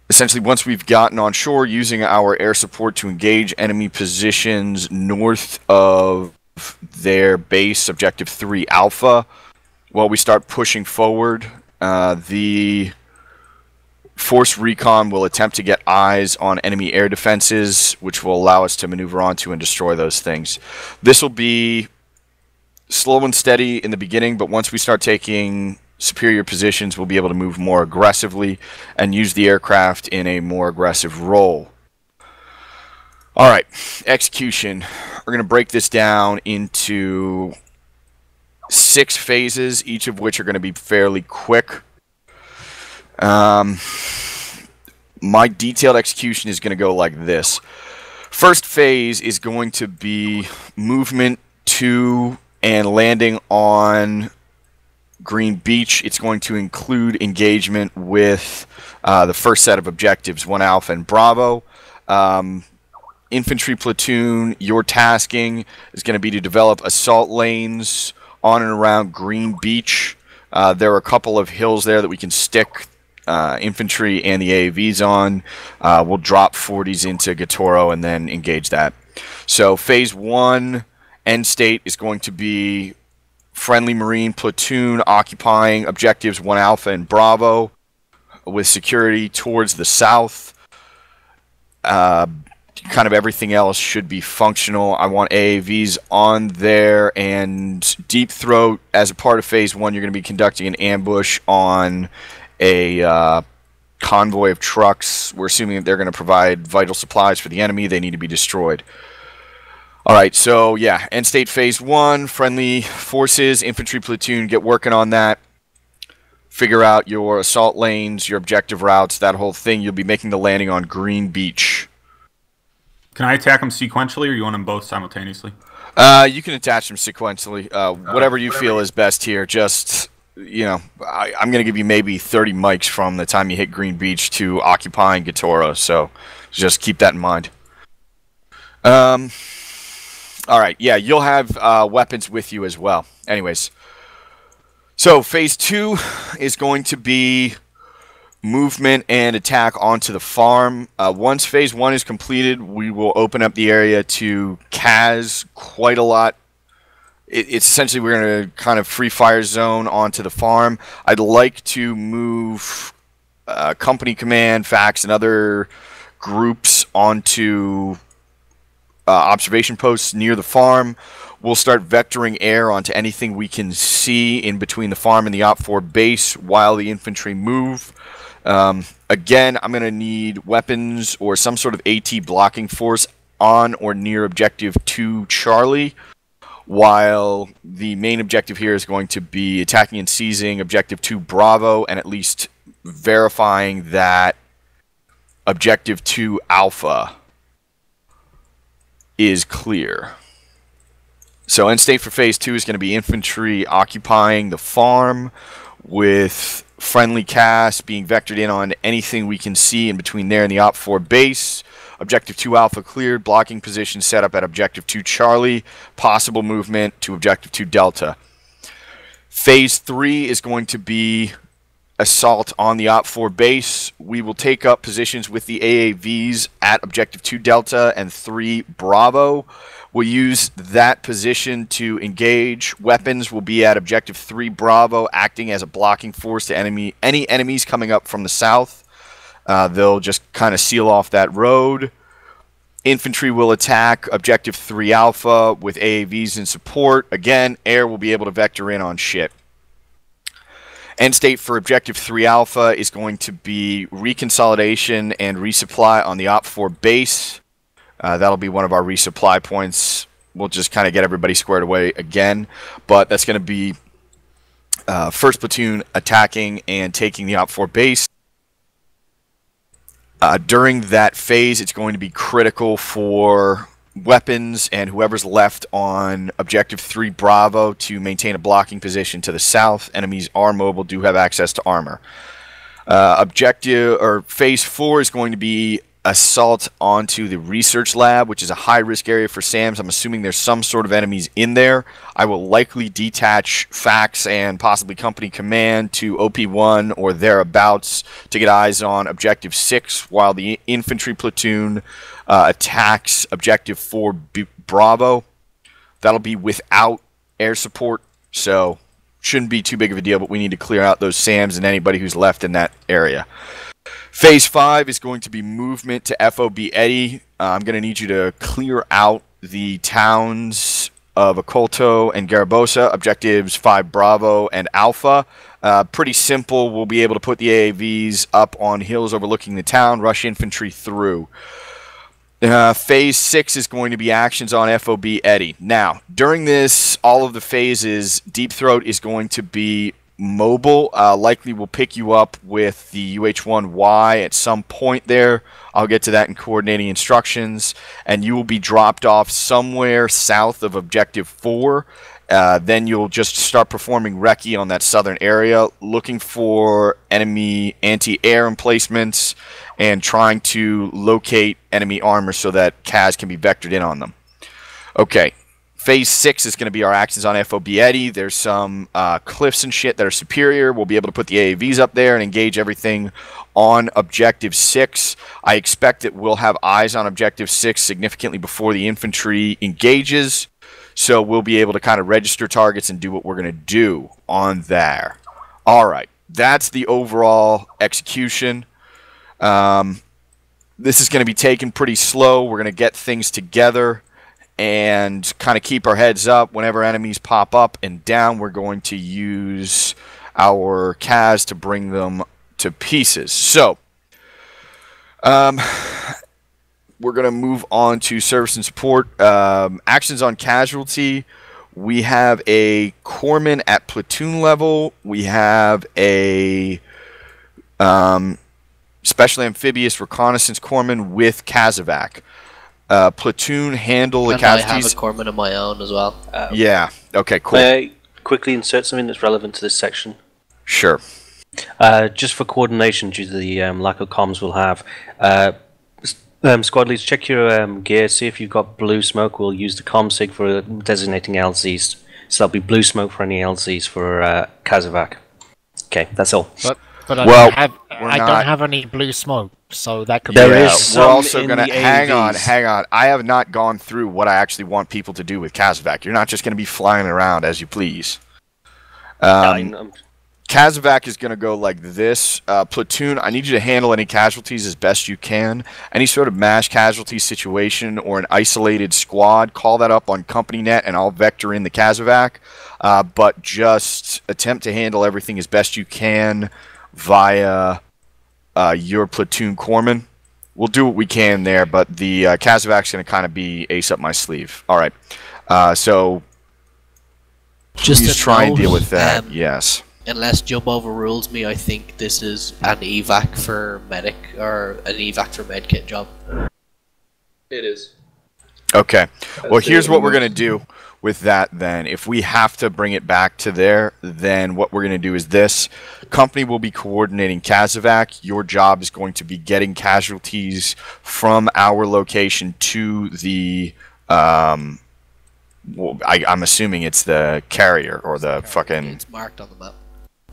essentially, once we've gotten on shore, using our air support to engage enemy positions north of their base, Objective 3 Alpha, while we start pushing forward, the Force Recon will attempt to get eyes on enemy air defenses, which will allow us to maneuver onto and destroy those things. This will be slow and steady in the beginning, but once we start taking superior positions, we'll be able to move more aggressively and use the aircraft in a more aggressive role. Alright, execution. We're going to break this down into 6 phases, each of which are going to be fairly quick. My detailed execution is going to go like this. First phase is going to be movement to and landing on Green Beach. It's going to include engagement with the first set of objectives, 1 Alpha and Bravo. Infantry platoon, your tasking is going to be to develop assault lanes on and around Green Beach. There are a couple of hills there that we can stick infantry and the AAVs on. We'll drop 40s into Gatoro and then engage that. So phase 1 end state is going to be friendly Marine platoon occupying objectives 1 Alpha and Bravo with security towards the south. Kind of everything else should be functional. I want AAVs on there, and Deep Throat, as a part of phase 1, you're going to be conducting an ambush on a convoy of trucks. We're assuming that they're going to provide vital supplies for the enemy. They need to be destroyed. Alright, so yeah, end state phase 1, friendly forces, infantry platoon, get working on that. Figure out your assault lanes, your objective routes, that whole thing. You'll be making the landing on Green Beach. Can I attack them sequentially, or you want them both simultaneously? You can attach them sequentially. Whatever you feel is best here. Just, you know, I'm going to give you maybe 30 mics from the time you hit Green Beach to occupying Gatoro, so just keep that in mind. Alright, yeah, you'll have weapons with you as well. Anyways, so phase 2 is going to be movement and attack onto the farm. Once phase 1 is completed, we will open up the area to CAS quite a lot. It's essentially, we're going to kind of free fire zone onto the farm. I'd like to move company command, FACS, and other groups onto observation posts near the farm. We'll start vectoring air onto anything we can see in between the farm and the OP4 base while the infantry move. Again, I'm going to need weapons or some sort of AT blocking force on or near Objective 2 Charlie, while the main objective here is going to be attacking and seizing Objective 2 Bravo and at least verifying that Objective 2 Alpha is clear. So end state for phase 2 is going to be infantry occupying the farm with friendly CAS being vectored in on anything we can see in between there and the OP4 base. Objective 2 Alpha cleared, blocking position set up at Objective 2 Charlie, possible movement to Objective 2 Delta. Phase 3 is going to be assault on the OP4 base. We will take up positions with the AAVs at Objective 2 Delta and 3 Bravo. We'll use that position to engage. Weapons will be at Objective 3 Bravo, acting as a blocking force to any enemies coming up from the south. They'll just kind of seal off that road. Infantry will attack Objective 3 Alpha with AAVs in support. Again, air will be able to vector in on shit. End state for Objective 3 Alpha is going to be reconsolidation and resupply on the OP4 base. That'll be one of our resupply points. We'll just kind of get everybody squared away again. But that's going to be 1st Platoon attacking and taking the OP4 base. During that phase, it's going to be critical for weapons and whoever's left on Objective 3 Bravo to maintain a blocking position to the south. Enemies are mobile, do have access to armor. Phase 4 is going to be assault onto the research lab, which is a high-risk area for SAMs. I'm assuming there's some sort of enemies in there. I will likely detach Fax and possibly Company Command to OP1 or thereabouts to get eyes on Objective 6 while the infantry platoon attacks Objective 4 Bravo. That'll be without air support, so shouldn't be too big of a deal, but we need to clear out those SAMs and anybody who's left in that area. Phase 5 is going to be movement to FOB Eddy. I'm going to need you to clear out the towns of Oculto and Garabosa, objectives 5 Bravo and Alpha. Pretty simple. We'll be able to put the AAVs up on hills overlooking the town, rush infantry through. Phase 6 is going to be actions on FOB Eddy. Now, during this, all of the phases, Deep Throat is going to be mobile. Likely will pick you up with the UH-1Y at some point there. I'll get to that in coordinating instructions. And you will be dropped off somewhere south of Objective 4. Then you'll just start performing recce on that southern area, looking for enemy anti-air emplacements and trying to locate enemy armor so that CAS can be vectored in on them. Okay. Phase 6 is going to be our actions on FOB Eddy. There's some cliffs and shit that are superior. We'll be able to put the AAVs up there and engage everything on Objective 6. I expect that we'll have eyes on Objective 6 significantly before the infantry engages. So we'll be able to kind of register targets and do what we're going to do on there. All right. That's the overall execution. This is going to be taken pretty slow. We're going to get things together and kind of keep our heads up. Whenever enemies pop up and down, we're going to use our CAS to bring them to pieces. So, we're going to move on to service and support. Actions on casualty. We have a corpsman at platoon level. We have a special amphibious reconnaissance corpsman with Kazovac. Platoon handle the casualties. I have a corpsman of my own as well. Yeah. Okay. Cool. May I quickly insert something that's relevant to this section? Sure. Just for coordination, due to the lack of comms we'll have, squad leads, check your gear. See if you've got blue smoke. We'll use the comm sig for designating LZs. So that'll be blue smoke for any LZs for Kazovac. Okay, that's all. But I don't have any blue smoke, so that could be... We're also going to... Hang on. I have not gone through what I actually want people to do with Kazovac. You're not just going to be flying around as you please. Kazovac is going to go like this. Platoon, I need you to handle any casualties as best you can. Any sort of mass casualty situation or an isolated squad, call that up on CompanyNet and I'll vector in the Kazovac. But just attempt to handle everything as best you can via your platoon corpsman. We'll do what we can there, but the Kazavac's going to kind of be ace up my sleeve. All right. So just please try and deal with that. Yes. Unless Jump overrules me, I think this is an evac for medic or an evac for medkit job. It is. Okay. Well, here's what we're going to do with that then. If we have to bring it back to there, then what we're going to do is this. Company will be coordinating Kazovac. Your job is going to be getting casualties from our location to the... I'm assuming it's the carrier or the fucking... It's marked on the map.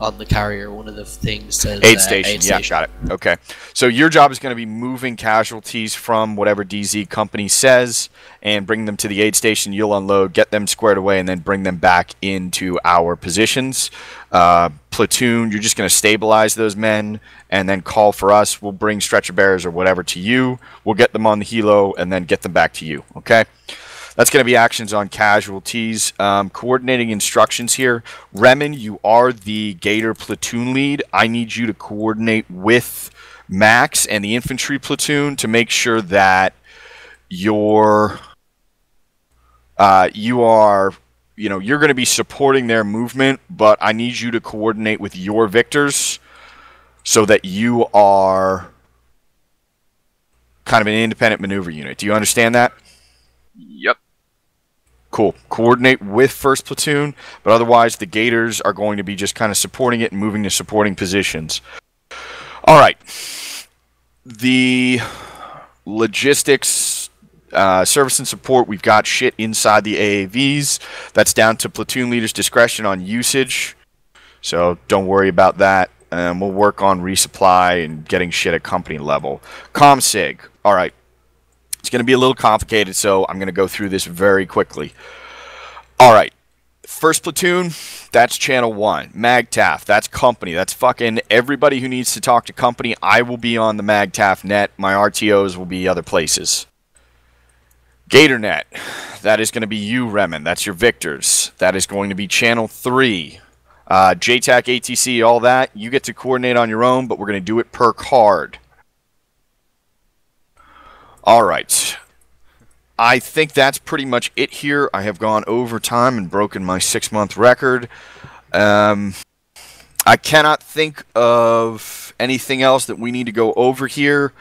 On the carrier, one of the things says... Aid station. Yeah, got it. Okay. So your job is going to be moving casualties from whatever DZ company says and bring them to the aid station. You'll unload, get them squared away, and then bring them back into our positions. Platoon, you're just going to stabilize those men and then call for us. We'll bring stretcher bearers or whatever to you. We'll get them on the helo and then get them back to you. Okay? That's going to be actions on casualties. Coordinating instructions here. Remen, you are the Gator platoon lead. I need you to coordinate with Max and the infantry platoon to make sure that you're going to be supporting their movement, but I need you to coordinate with your victors so that you are kind of an independent maneuver unit. Do you understand that? Yep. Cool. Coordinate with first platoon, but otherwise the Gators are going to be just kind of supporting it and moving to supporting positions. All right. The logistics, service and support, we've got shit inside the AAVs. That's down to platoon leader's discretion on usage. So don't worry about that. We'll work on resupply and getting shit at company level. ComSig. All right. It's going to be a little complicated, so I'm going to go through this very quickly. All right. First platoon, that's channel 1. MagTaf, that's company. That's fucking everybody who needs to talk to company. I will be on the MagTaf net. My RTOs will be other places. GatorNet, that is going to be you, Remen. That's your Victors. That is going to be channel 3. JTAC, ATC, all that, you get to coordinate on your own, but we're going to do it per card. All right. I think that's pretty much it here. I have gone over time and broken my 6-month record. I cannot think of anything else that we need to go over here.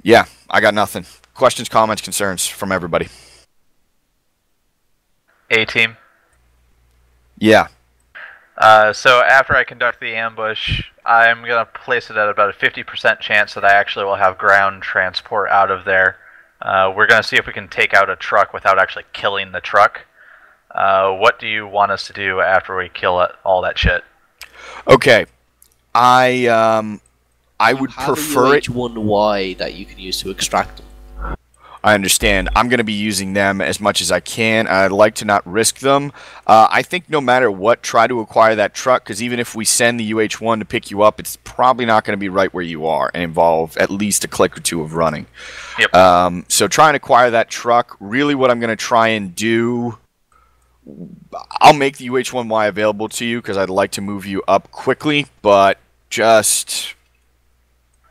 Yeah, I got nothing. Questions, comments, concerns from everybody? A-team. Yeah. So after I conduct the ambush, I'm going to place it at about a 50% chance that I actually will have ground transport out of there. We're going to see if we can take out a truck without actually killing the truck. What do you want us to do after we kill all that shit? Okay. I would prefer it. UH-1Y that you can use to extract them. I understand. I'm going to be using them as much as I can. I'd like to not risk them. I think no matter what, try to acquire that truck, because even if we send the UH-1 to pick you up, it's probably not going to be right where you are and involve at least a click or two of running. Yep. So try and acquire that truck. Really what I'm going to try and do, I'll make the UH-1Y available to you because I'd like to move you up quickly, but just...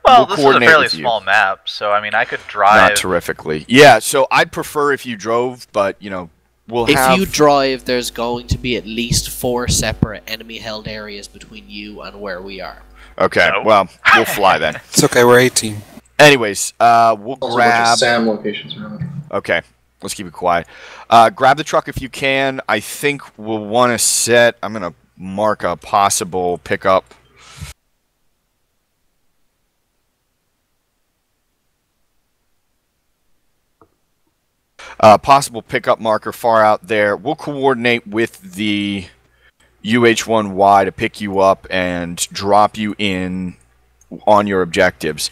Well, this is a fairly small map, so I mean, I could drive. Not terrifically. Yeah, so I'd prefer if you drove, but you know, if you drive, there's going to be at least 4 separate enemy-held areas between you and where we are. Okay, well, we'll fly then. It's okay, we're 18. Anyways, we'll Also grab. SAM locations around. Okay, let's keep it quiet. Grab the truck if you can. I think we'll want to set. I'm gonna mark a possible pickup. Possible pickup marker far out there. We'll coordinate with the UH-1Y to pick you up and drop you in on your objectives.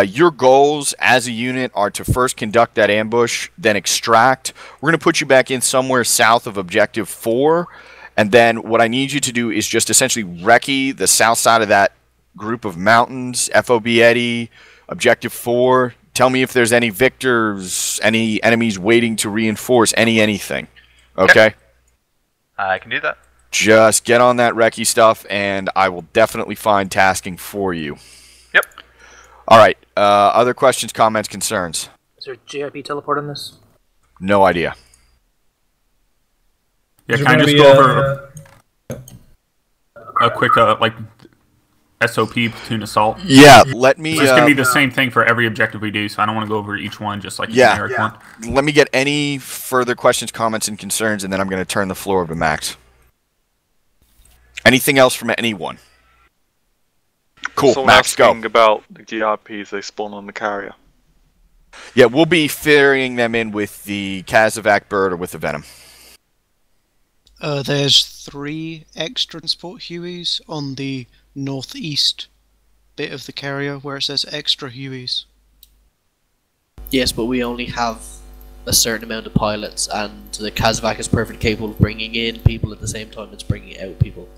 Your goals as a unit are to first conduct that ambush, then extract. We're going to put you back in somewhere south of Objective 4, and then what I need you to do is just essentially recce the south side of that group of mountains, FOB Eddy, Objective 4. Tell me if there's any victors, any enemies waiting to reinforce, anything. Okay? I can do that. Just get on that recce stuff, and I will definitely find tasking for you. Yep. All right. Other questions, comments, concerns? Is there GIP teleport on this? No idea. Yeah, can I just go over a quick, like, SOP, platoon assault? Yeah, let me... It's going to be the same thing for every objective we do, so I don't want to go over each one just like a generic one. Let me get any further questions, comments, and concerns, and then I'm going to turn the floor over to Max. Anything else from anyone? Cool, Someone Max, go. asking about the GRPs, they spawn on the carrier. Yeah, we'll be ferrying them in with the Kazovac bird or with the Venom. There's 3 extra transport Hueys on the northeast bit of the carrier where it says extra Hueys. Yes, but we only have a certain amount of pilots, and the Kazovac is perfectly capable of bringing in people at the same time it's bringing out people.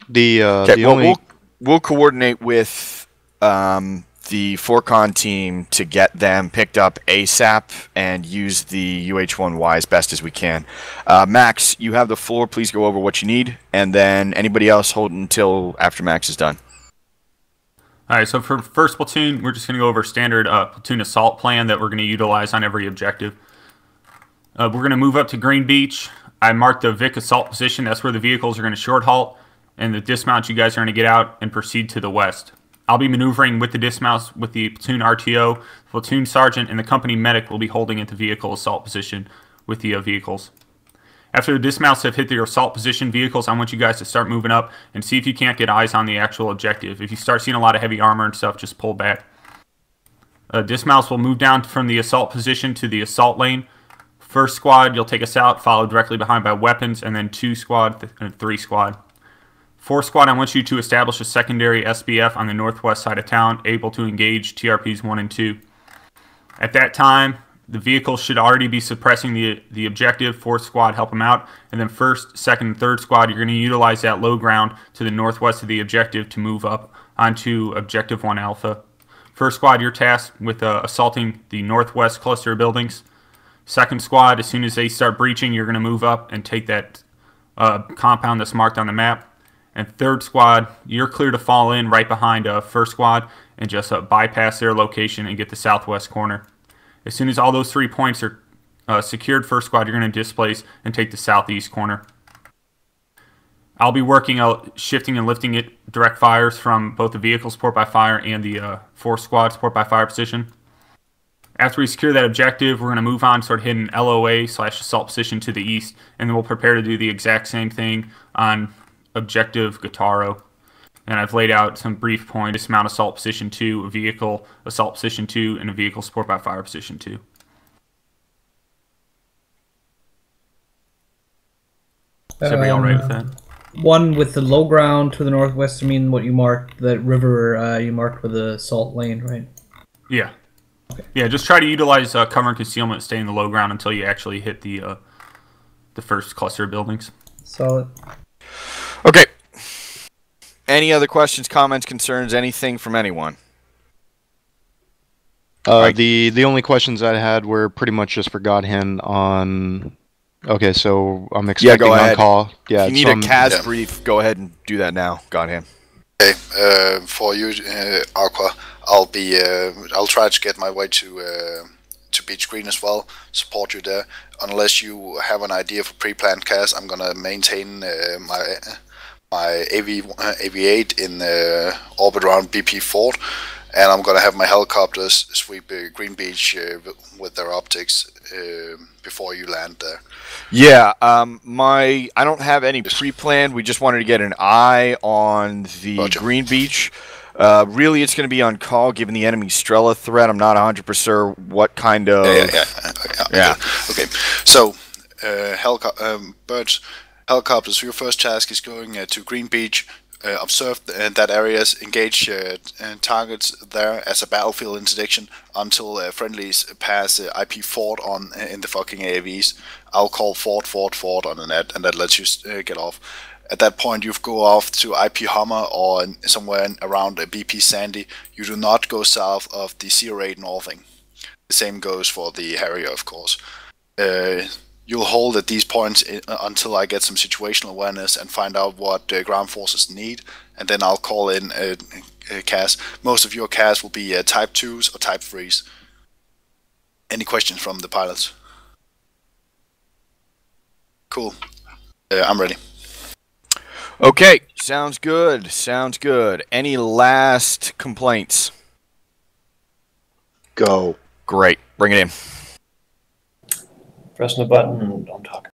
We'll coordinate with the Forcon team to get them picked up ASAP and use the UH-1Y as best as we can. Max, you have the floor. Please go over what you need, and then anybody else hold until after Max is done. All right, so for first platoon, we're just going to go over standard platoon assault plan that we're going to utilize on every objective. We're going to move up to Green Beach. I marked the Vic assault position. That's where the vehicles are going to short halt, and the dismount you guys are going to get out and proceed to the west. I'll be maneuvering with the dismounts with the platoon RTO, platoon sergeant, and the company medic will be holding at the vehicle assault position with the vehicles. After the dismounts have hit their assault position vehicles, I want you guys to start moving up and see if you can't get eyes on the actual objective. If you start seeing a lot of heavy armor and stuff, just pull back. Dismounts will move down from the assault position to the assault lane. First squad, you'll take us out, followed directly behind by weapons, and then 2 squad and 3 squad. 4 squad, I want you to establish a secondary SBF on the northwest side of town, able to engage TRPs 1 and 2. At that time, the vehicles should already be suppressing the objective. 4th squad, help them out. And then 1st, 2nd, and 3rd squad, you're going to utilize that low ground to the northwest of the objective to move up onto Objective 1 Alpha. 1st squad, you're tasked with assaulting the northwest cluster of buildings. 2nd squad, as soon as they start breaching, you're going to move up and take that compound that's marked on the map. And 3rd squad, you're clear to fall in right behind 1st squad and just bypass their location and get the southwest corner. As soon as all those 3 points are secured, 1st squad, you're going to displace and take the southeast corner. I'll be working out shifting and lifting it direct fires from both the vehicle support by fire and the 4th squad support by fire position. After we secure that objective, we're going to move on, start hitting LOA/assault position to the east, and then we'll prepare to do the exact same thing on Objective Guitaro. And I've laid out some brief points: dismount assault position 2, a vehicle assault position 2, and a vehicle support by fire position 2. Is everybody all right with that? One with the low ground to the northwest, I mean what you marked, the river you marked with the salt lane, right? Yeah. Okay. Yeah, just try to utilize cover and concealment, stay in the low ground until you actually hit the first cluster of buildings. Solid. Okay. Any other questions, comments, concerns, anything from anyone? The only questions I had were pretty much just for Godhand on. Okay, so I'm expecting on call. Yeah, if you need a CAS brief, go ahead and do that now, Godhand. Okay, for you, Aqua, I'll try to get my way to Beach Green as well. Support you there. Unless you have an idea for pre-planned CAS, I'm gonna maintain my AV8 in orbit around BP Fort, and I'm gonna have my helicopters sweep Green Beach with their optics before you land there. Yeah, I don't have any pre-planned. We just wanted to get an eye on the Green Beach. Really, it's going to be on call given the enemy Strela threat. I'm not 100% sure what kind of. Yeah. Okay. So, birds, helicopters. Your first task is going to Green Beach. Observe that areas, engage targets there as a battlefield interdiction until friendlies pass IP Fort on in the fucking AAVs. I'll call Fort on the net, and that lets you get off. At that point, you go off to IP Hummer or somewhere around BP Sandy. You do not go south of the 08 Northing. The same goes for the Harrier, of course. You'll hold at these points until I get some situational awareness and find out what ground forces need, and then I'll call in a CAS. Most of your CAS will be Type 2s or Type 3s. Any questions from the pilots? Cool. I'm ready. Okay, sounds good. Sounds good. Any last complaints? Go. Great. Bring it in. Pressing the button and don't talk.